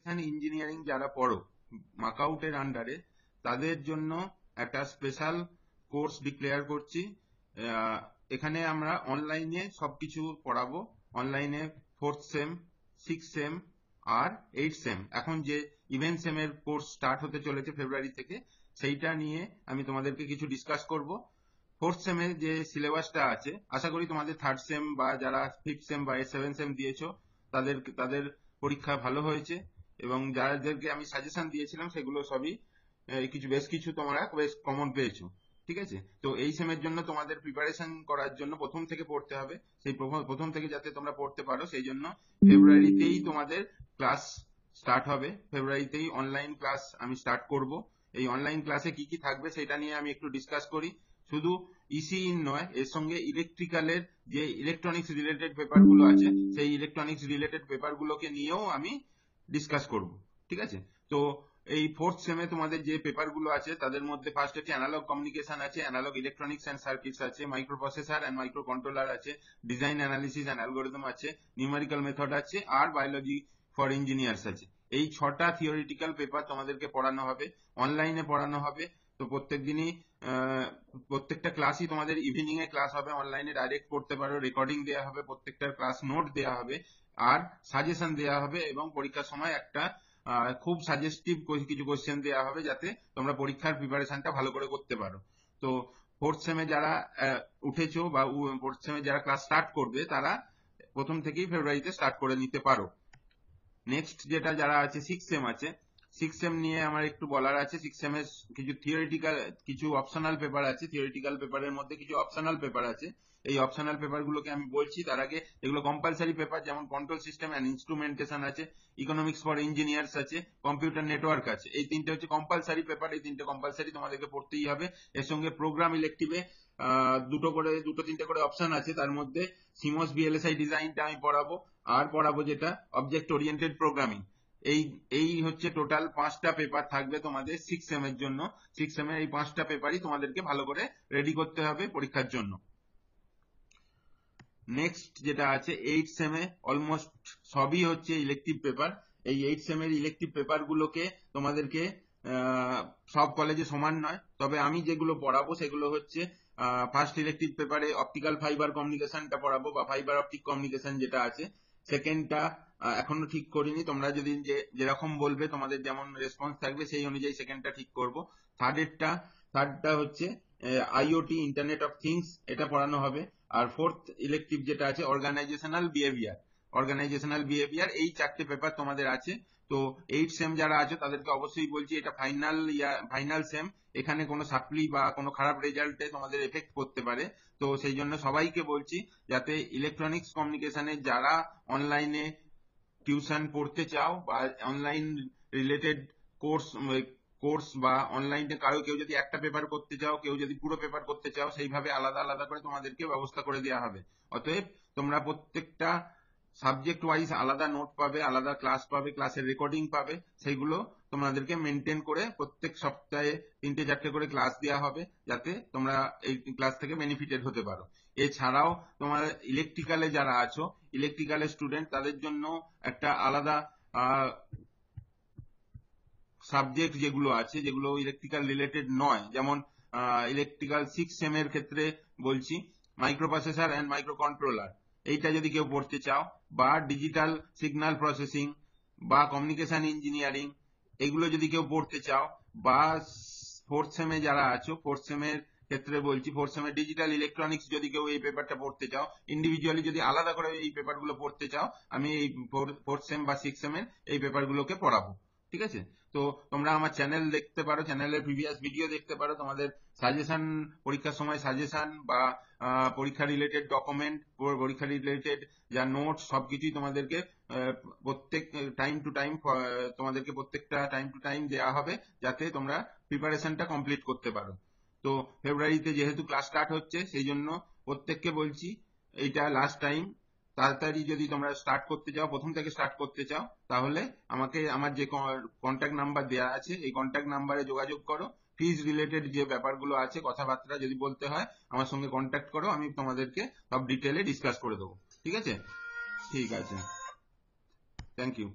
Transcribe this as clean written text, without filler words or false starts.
Communication engineering যারা পড়ো মাকআউটের আন্ডারে, তাদের জন্য একটা স্পেশাল কোর্স ডিক্লেয়ার করছি। এখানে আমরা অনলাইনে সবকিছু পড়াবো। অনলাইনে 4th সেম, 6th সেম আর 8th সেম, এখন যে ইভেন্ট সেমের কোর্স স্টার্ট হতে চলেছে ফেব্রুয়ারি থেকে, সেইটা নিয়ে আমি তোমাদেরকে কিছু ডিসকাস করব। 4th সেমের যে সিলেবাসটা আছে, আশা করি তোমাদের 3rd সেম বা যারা 5th সেম বা 7th সেম দিয়েছো তাদের পরীক্ষা ভালো হয়েছে, এবং যাদেরকে আমি সাজেশন দিয়েছিলাম সেগুলো সবই বেশ কিছু তোমরা বেশ কমন পেয়েছো। ঠিক আছে, তো এই সেমের জন্য তোমাদের প্রিপারেশন করার জন্য প্রথম থেকে পড়তে হবে। সেই প্রথম থেকে যাতে তোমরা পড়তে পারো, সেই জন্য ফেব্রুয়ারিতেই তোমাদের ক্লাস স্টার্ট হবে। ফেব্রুয়ারিতেই অনলাইন ক্লাস আমি স্টার্ট করব। এই অনলাইন ক্লাসে কি কি থাকবে সেটা নিয়ে আমি একটু ডিসকাস করি। শুধু ইসিই নয়, এর সঙ্গে ইলেকট্রিক্যালের যে ইলেকট্রনিক্স রিলেটেড পেপারগুলো আছে, সেই ইলেকট্রনিক্স রিলেটেড পেপারগুলোকে নিয়েও আমি ডিসকাস করব। ঠিক আছে, তো এই 4th সেমে তোমাদের যে পেপারগুলো আছে তাদের মধ্যে ফার্স্ট হচ্ছে অ্যানালগ কমিউনিকেশন আছে, অ্যানালগ ইলেকট্রনিক্স অ্যান্ড সার্কিটস আছে, micro processor and micro controller আছে, ডিজাইন অ্যানালিসিস অ্যান্ড অ্যালগোরিদম আছে, নিউমেরিক্যাল মেথড আছে, আর বায়োলজি ফর ইঞ্জিনিয়ার্স আছে। এই 6টা থিওরিটিক্যাল পেপার তোমাদেরকে পড়ানো হবে, অনলাইনে পড়ানো হবে। তো প্রত্যেক দিনই প্রত্যেকটা ক্লাসই তোমাদের ইভিনিং এ ক্লাস হবে, অনলাইনে ডাইরেক্ট পড়তে পারো, রেকর্ডিং দেওয়া হবে, প্রত্যেকটার ক্লাস নোট দেওয়া হবে, আর সাজেশন দেওয়া হবে, এবং পরীক্ষার সময় একটা খুব সাজেস্টিভ কিছু কোশ্চেন দেওয়া হবে যাতে তোমরা পরীক্ষার প্রিপারেশনটা ভালো করে করতে পারো। তো 4th সেমে যারা উঠেছো বা 4th সেমে যারা ক্লাস স্টার্ট করবে, তারা প্রথম থেকেই ফেব্রুয়ারিতে স্টার্ট করে নিতে পারো। নেক্সট যেটা যারা আছে 6th সেম আছে, 6th সেম নিয়ে আমার একটু বলার আছে। 6th সেমের কিছু থিওরিটিক্যাল, কিছু অপশনাল পেপার আছে। থিওরিটিক্যাল পেপারের মধ্যে কিছু অপশনাল পেপার আছে। এই অপশনাল পেপারগুলোকে আমি বলছি, তার আগে এগুলো কম্পালসারি পেপার, যেমন কন্ট্রোল সিস্টেম অ্যান্ড ইনস্ট্রুমেন্টেশন আছে, ইকোনমিক্স ফর ইঞ্জিনিয়ার্স আছে, কম্পিউটার নেটওয়ার্ক আছে। এই তিনটে হচ্ছে কম্পালসারি পেপার, এই তিনটে কম্পালসারি তোমাদেরকে পড়তেই হবে। এর সঙ্গে প্রোগ্রাম ইলেকটিভে দুটো তিনটে করে অপশন আছে, তার মধ্যে সিমস ভিএলএসআই ডিজাইনটা আমি পড়াবো, আর পড়াবো যেটা অবজেক্ট ওরিয়েন্টেড প্রোগ্রামিং। এই হচ্ছে টোটাল 5টা পেপার থাকবে তোমাদের 6th সেমের জন্য। 6th সেমের এই 5টা পেপারই তোমাদেরকে ভালো করে রেডি করতে হবে পরীক্ষার জন্য। নেক্সট যেটা আছে 8th সেমে, অলমোস্ট সবই হচ্ছে ইলেকটিভ পেপার। এই 8th সেমের ইলেকটিভ পেপার গুলোকে তোমাদেরকে সব কলেজে সমান নয়, তবে আমি যেগুলো পড়াবো সেগুলো হচ্ছে ফার্স্ট ইলেকটিভ পেপারে অপটিক্যাল ফাইবার কমিউনিকেশনটা পড়াবো, বা ফাইবার অপটিক কমিউনিকেশন যেটা আছে। সেকেন্ডটা এখনো ঠিক করিনি, তোমরা যদি যেরকম বলবে, তোমাদের যেমন রেসপন্স থাকবে সেই অনুযায়ী সেকেন্ডটা ঠিক করব। থার্ডটা হচ্ছে আইওটি, ইন্টারনেট অফ থিংস, এটা পড়ানো হবে। আর 4th ইলেকটিভ যেটা আছে অর্গানাইজেশনাল বিহেভিয়ার, এই 4টে পেপার তোমাদের আছে। তো 8th সেম যারা আছে তাদেরকে অবশ্যই বলছি, এটা ফাইনাল সেম, এখানে কোনো সাপ্লি বা কোনো খারাপ রেজাল্টে তোমাদের এফেক্ট করতে পারে। তো সেই জন্য সবাইকে বলছি, যাতে ইলেকট্রনিক্স কমিউনিকেশনে যারা অনলাইনে টিউশন পড়তে চাও, বা অনলাইন রিলেটেড কোর্স বা অনলাইনে কেউ যদি একটা পেপার করতে চাও, কেউ যদি পুরো পেপার করতে চাও, সেইভাবে আলাদা আলাদা করে তোমাদেরকে ব্যবস্থা করে দেওয়া হবে। অতএব তোমরা প্রত্যেকটা সাবজেক্ট ওয়াইজ আলাদা নোট পাবে, আলাদা ক্লাস পাবে, ক্লাসের রেকর্ডিং পাবে। সেইগুলো তোমাদেরকে মেনটেন করে প্রত্যেক সপ্তাহে 3-4টে করে ক্লাস দেওয়া হবে, যাতে তোমরা এই ক্লাস থেকে বেনিফিটেড হতে পারো। এছাড়াও তোমরা ইলেকট্রিক্যালে যারা আছো, ইলেকট্রিক্যালের স্টুডেন্ট, তাদের জন্য একটা আলাদা সাবজেক্ট যেগুলো আছে, যেগুলো ইলেকট্রিক্যাল রিলেটেড নয়, যেমন ইলেকট্রিক্যাল 6th সেমের ক্ষেত্রে বলছি micro processor and micro controller, এইটা যদি কেউ পড়তে চাও, বা ডিজিটাল সিগন্যাল প্রসেসিং বা কমিউনিকেশন ইঞ্জিনিয়ারিং, এগুলো যদি কেউ পড়তে চাও, বা 4th সেমে যারা আছো, 4th সেমের ক্ষেত্রে বলছি 4th সেমের ডিজিটাল ইলেকট্রনিক্স যদি কেউ এই পেপারটা পড়তে চাও, ইন্ডিভিজুয়ালি যদি আলাদা করে এই পেপারগুলো পড়তে চাও, আমি এই 4th সেম বা 6th সেমের এই পেপারগুলোকে পড়াবো। ঠিক আছে, তো তোমরা আমার চ্যানেল দেখতে পারো, চ্যানেলের প্রিভিয়াস ভিডিও দেখতে পারো, তোমাদের সাজেশন, পরীক্ষার সময় সাজেশন বা পরীক্ষা রিলেটেড ডকুমেন্ট, পরীক্ষা রিলেটেড যা নোটস, সবকিছুই তোমাদেরকে প্রত্যেক টাইম টু টাইম তোমাদেরকে প্রত্যেকটা টাইম টু টাইম দেওয়া হবে, যাতে তোমরা প্রিপারেশনটা কমপ্লিট করতে পারো। তো ফেব্রুয়ারিতে যেহেতু ক্লাস স্টার্ট হচ্ছে, সেই জন্য প্রত্যেককে বলছি, এইটা লাস্ট টাইম। তাড়াতাড়ি যদি তোমরা স্টার্ট করতে চাও, প্রথম থেকে স্টার্ট করতে চাও, তাহলে আমাকে আমার যে কন্ট্যাক্ট নাম্বার দেওয়া আছে, এই কন্ট্যাক্ট নাম্বারে যোগাযোগ করো। ফিজ রিলেটেড যে ব্যাপারগুলো আছে, কথাবার্তা যদি বলতে হয়, আমার সঙ্গে কন্ট্যাক্ট করো, আমি তোমাদেরকে সব ডিটেলে ডিসকাস করে দেবো। ঠিক আছে, থ্যাংক ইউ।